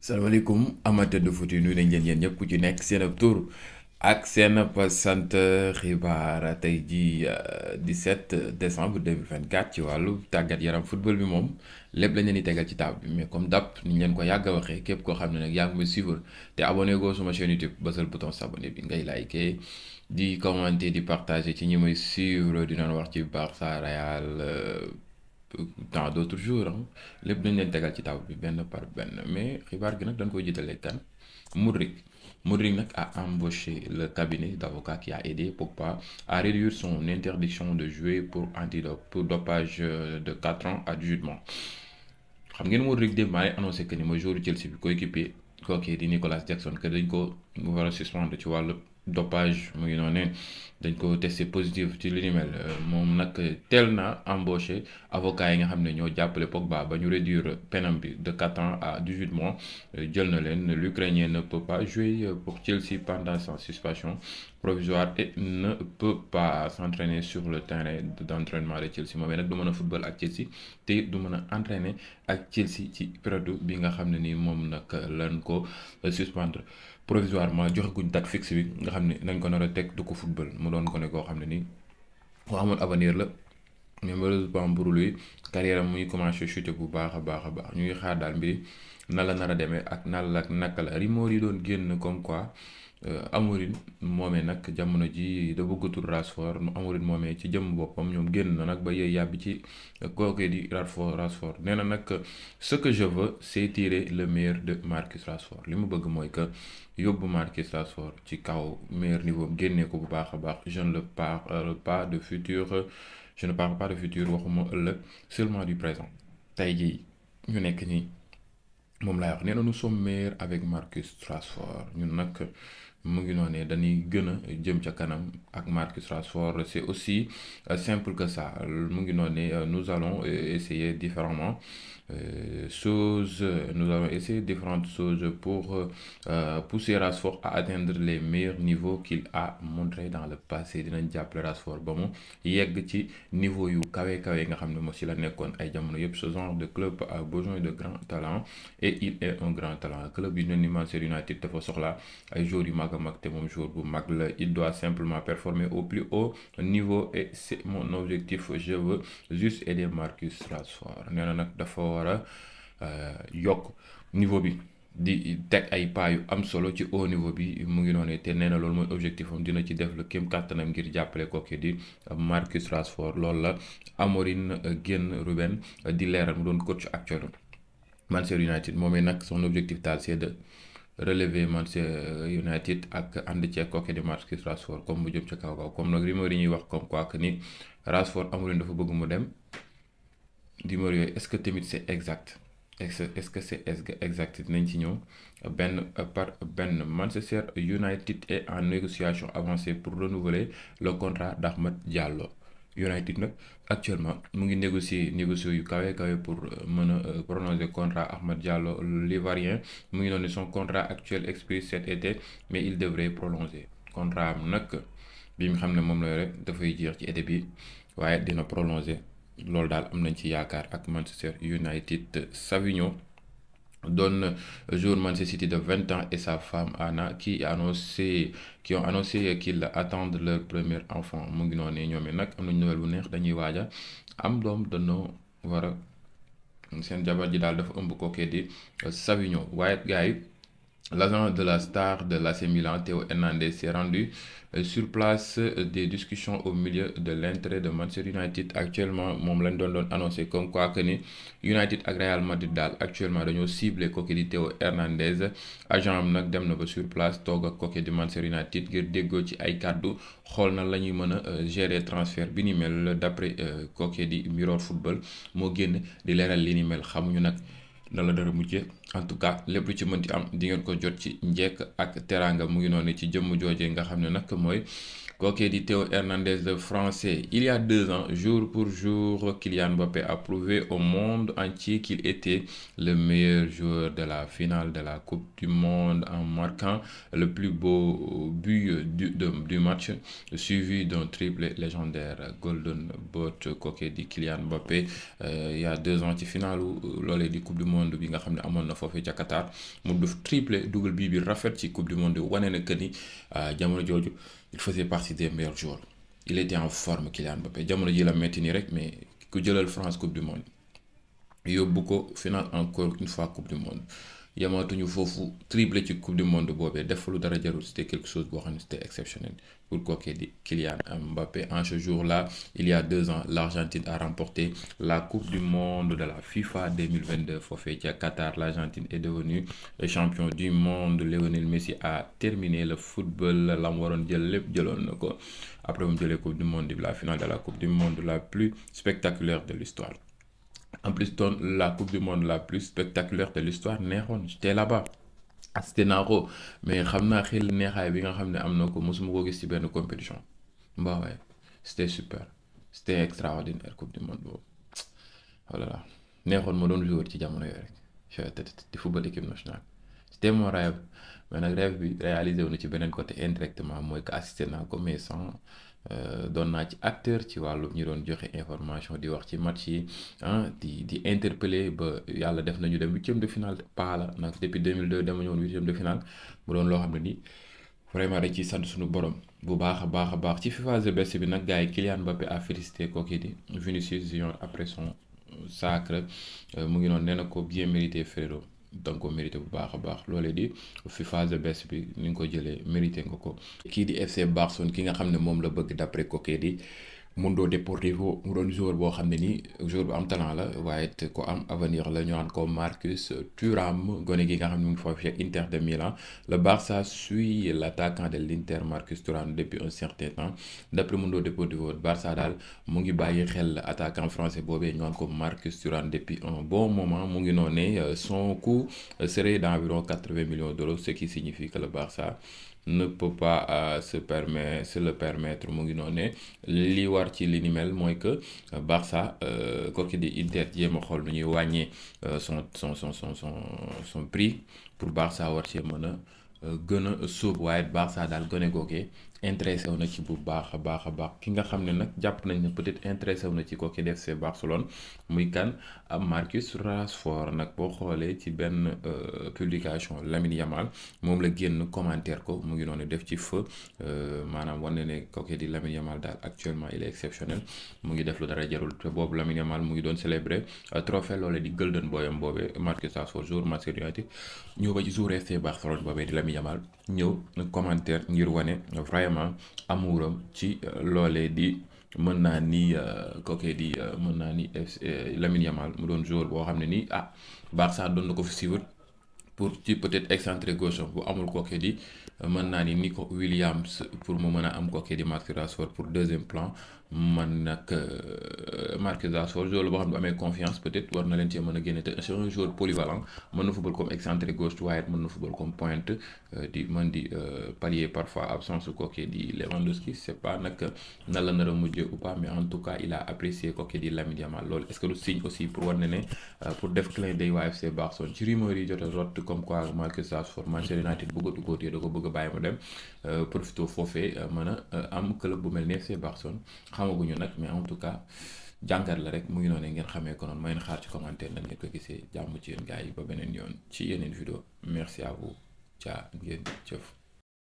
salaamaaleykum amateur de foot yi nuyu nañ leen yéen ñëpp ku ci nekk seen ab tur ak seen ab sant xibaar tey jii 17 décembre 2024 ci wàllu tàggat yaram football bi moom lépp lañ leen di tegal ci table bi mais comme d'hab ni ñu leen ko yàgg a waxee képp koo xam ne nag yaa ngi may suivre te abonné goo suma chaîne YouTube bësal bouton s'abonner bi ngay liker di commenter di partager ci ñi may suivre di doon wax ci Barça Real. Dans d'autres jours lépp dañ leen tegal ci taw bi benn par benn mais xibaar gi nag dañ koy jiitalee kan Mudryk nag a embauché le cabinet d'avocats qui a aidé Pogba à réduire son interdiction de jouer pour pour dopage de 4 ans à 18 mois. Xam ngeen Mudryk démb maa ngi annoncé que ni mooy joueur Chelsea bi coéquipier kookee di Nicolas Jackson que dañ ko war a suspendre ci wàllu dopage mu ngi noonu dañ ko testé positif ci li ni mel moom nag teel na embauché avocat yi nga xam ne ñoo jàppale Pogba ba ñu réduire penam bi de 4 ans à 18 mois jël na leen l'Ukrainien ne peut pas jouer pour Chelsea pendant sa suspension provisoire et ne peut pas s'entraîner sur le terrain d'entraînement de Chelsea moom nag du mën a football ak Chelsea te du mën a entraîner ak Chelsea ci période bi nga xam ne ni moom nag lan ko suspendre provisoirement joxeguñ date fixe bi nga xam ne nañ ko nar a teg du ko football mu doon ko ne koo xam ne nii koo amoon avenir la mais malheureusement pour lui carrière am muy commencé chuter bu baax a baax a baax ñuy xaar daal mbiri na la nar a demee ak nan la naka la rumeur yi doon génn comme quoi Amorim moomee nag jamono ji da bëggatul Rashford Amorim moomee ci jëm boppam ñoom génn na nag ba yee yàbbi ci kooke di Rashford nee na nag ce que je veux c'est tirer le meilleur de Marcus Rashford li mu bëgg mooy que yóbbu Marcus Rashford ci kaw meilleur niveau génnee ko bu baax a baax je ne parle pas de futur waxuma ëllëg seulement du présent tey jii ñu nekk nii moom laay wax nee na nous sommes meilleurs avec Marcus Rashford ñun nag mu ngi noonu dañuy gën a jëm ca kanam ak Marcus Rashford c'est aussi simple que ça mu ngi noonu nous allons essayer différemment nous allons essayer différentes choses pour pousser Rashford à atteindre les meilleurs niveaux qu'il a montré dans le passé dinañ jàppale Rashford ba mu yegg ci niveau yu kawe kawe nga xam ne moo si la nekkoon ay jamono yëpp ce genre de club a besoin de grands talents et il est un grand talent club yi ne ni Manchester United dafa soxla ay joueurs yu mag a mag te moom joueur bu mag la il doit simplement performer au plus haut niveau et c'est mon objectif je veux juste aider Marcus Rashford nee na nag dafa war a yokk niveau bi di teg ay pas yu am solo ci haut niveau bi mu ngi noonu te nee na loolu mooy objectif am dina ci def le kéem kàttanam ngir jàppale kooku di Marcus Rashford loolu la Amorim génn Ruben di leeral mu doon coach actuel Manchester United moomee nag son objectif daal c'est de relever Manchester United ak ànd ceeg kooku di Marcus Rashford comme mu jëm ca kaw comme nag rumeur yi ñuy wax comme quoi que ni Rashford Amorim dafa bëgg mu dem rumeur yooyu est-ce que tamit c'est exact est-ce que c'est exact dinañ ci ñëw benn par benn Manchester United est en négociation avancée pour renouveler le contrat d'Ahmed Diallo United nag actuellement mu ngi négocier yu kawe pour mën a prolonger contrat Ahmed Diallo l'Ivoirien mu ngi noonu son contrat actuel expire cet été mais il devrait prolonger contrat am nag bi nga xam ne moom la yore dafay jeex ci été bi waaye dina prolonger loolu daal am nañ ci yaakaar ak Manchester United. Savinho doon joueur Manchester City de 20 ans et sa femme Anna qui ont annoncé qu'ils attendent leur premier enfant mu ngi noonu ñoom nag am nañ nouvelle bu neex dañuy waaja am doom dañoo war a seen jabar ji daal dafa ëmb kookee di Savinho waaye gars yi l'agent de la star de l'AC Milan Théo Hernandez s'est rendu sur place des discussions au milieu de l'intérêt de Manchester United actuellement moom lañ doon annoncé comme quoi que ni United ak Real Madrid daal actuellement dañoo ciblé kooku di Théo Hernandez agent am nag dem na ba sur place toog ak kooku di Manchester United ngir déggoo ci ay kàddu xool na la ñuy mën a gérer transfert bi ni mel d'après kooku di Mirror Football moo génn di leeral li ni mel xamuñu nag na la dara mujjee en tout cas lépp lu ci mënti am di ngeen ko jot ci njekk ak teraanga mu ngi noonu ci jëmm joojee nga xam ne nag mooy kookee di Théo Hernandez le français. Il y a 2 ans, jour pour jour, Kylian Mbappé a prouvé au monde entier qu'il était le meilleur joueur de la finale de la Coupe du Monde en marquant le plus beau but du match, suivi d'un triplé légendaire Golden Boot kooke di Kylian Mbappé. Il y a 2 ans ci finalu loolee di Coupe du Monde bi nga xam ne amoon na foofee ca Qatar mu def triplé dugal bii bi rafet ci coupe du monde wane na que ni jamono jooju il faisait partie des meilleurs joueurs il était en forme Kylian Mbappé jamono ji la metti nii rek mais ku jëlal France coupe du monde yóbbu ko final encore une fois coupe du monde yamaatuñu foofu triplé ci coupe du monde boobee def lu dara jarul c'était quelque chose boo xam ne c'était exceptionnel pour kookee di Kylian Mbappé. En ce jour-là il y a 2 ans l'Argentine a remporté la coupe du monde de la FIFA 2022 foofee ca Qatar. L'Argentine est devenue champion du monde. Lionel Messi a terminé le football la mu waroon jël lépp jëloon na ko après mu jëlee coupe du monde bi la finale de la coupe du monde la plus spectaculaire de l'histoire. En plus doon la coupe du monde la plus spectaculaire de l'histoire neexoon j'étais là-bas assisté naa ko mais xam naa xel neexaay bi nga xam ne am na ko mosuma ko gis ci benn compétition mbaa waaye c'était super c'était extraordinaire coupe du monde boobu voilà neexoon ma doon joueur ci jamono yooyu rek di football équipe nationale c'était mon rêve mais nag rêve bi réalisé wu na ci beneen côté indirectement mooy que assisté naa ko mais sans doon naa ci acteur ci wàllu ñu doon joxe information di wax ci match yi di interpeller ba yàlla def nañu dem 8e de finale pas la nag depuis 2002 dama ñëwoon 8e de finale mu doon loo xam ne nii vraiment dañ ciy sant suñu borom bu baax a baax ci FIFA The Best bi nag gars yi Kylian Mbappé a félicité kooku di Vinicius Junior après son sacre mu ngi noonu nee na ko bien mérité frérot danga ko mérité bu baax a baax loolee di FIFA The Best bi ni nga ko jëlee mérité nga ko. Kii di FC Barcelone ki nga xam ne moom la bëgg d'après kooku di Mundo Deportivo mu doon joueur boo xam ne nii joueur bu am talent la waaye it ko am avenir la ñu naan ko Marcus Thuram gone gi nga xam ne mu ngi foofu ci Inter de Milan. Le Barça suit l'attaquant de l'Inter Marcus Thuram depuis un certain temps d'après Mundo Deportivo Barça daal mu ngi bàyyi xel attaquant français boobee ñu naan ko Marcus Thuram depuis un bon moment mu ngi noonu son coût serait d'environ 80 millions d'euros ce qui signifie que le Barça ne peut pas se le permettre mu ngi noonu li war ci li ni mel mooy que Barça kooku di Inter jéem a xool nu ñuy wàññee son prix pour Barça war cee mën a gën a sóobu waaye Barça daal gone googee intéressé wu na ci bu baax a baax ki nga xam ne nag jàpp nañ ne peut-être intéressé wu na ci kooku def FC Barcelone muy kan Marcus Rashford nag boo xoolee ci benn publication Lamine Yamal moom la génn commentaire ko mu ngi noonu def ci feu maanaam wane ne kooku di Lamine Yamal daal actuellement il est exceptionnel mu ngi def lu dara jarul te boobu Lamine Yamal mu ngi doon célébrer trophée loolee di Golden Boyam boobee Marcus Rashford jour Manchester United ñëw ba ci jour FC Barcelone boobee di Lamine Yamal ñëw commentaire ngir wane vraiment amuuram ci loolee di mën naa ni kooku di mën naa ni Lamine Yamal mu doon joueur boo xam ne nii Barça doon na ko fi suivre pour ci peut-être excentré gauche bu amul kooku di mën naa ni Nico Williams pour mu mën a am kooku di Marcus Rashford pour deuxième plan man nag Marcus Rashford joueur la boo xam ne bu amee confiance peut-être war na leen cee mën a génne te c'est un joueur polyvalent mën na football comme excentré gauche waaye mën na football comme pointe di mën di pallier parfois absence kooku di Lewandowski c'est pas nag nan la nar a mujjee ou pas mais en tout cas il a apprécié kooku di Lamine Yamal loolu est-ce que lu signe aussi pour war ne pour def clin d'œil waa FC Barcelone ci rumeur yi jot a rot comme quoi Marcus Rashford Manchester United bëggatu ko téye da ko bëgg a bàyyi mu dem profito foofee mën a am club bu mel ni FC Barcelone xamaguñu nag mais en tout cas jàngat la rek mu ngi noonu ngeen xamee ko noonu may xaar ci commentaire nan ngeen ko gisee jàmm ci yéen gars yi ba beneen yoon ci yeneen vidéo merci à vous caa ngeen jëf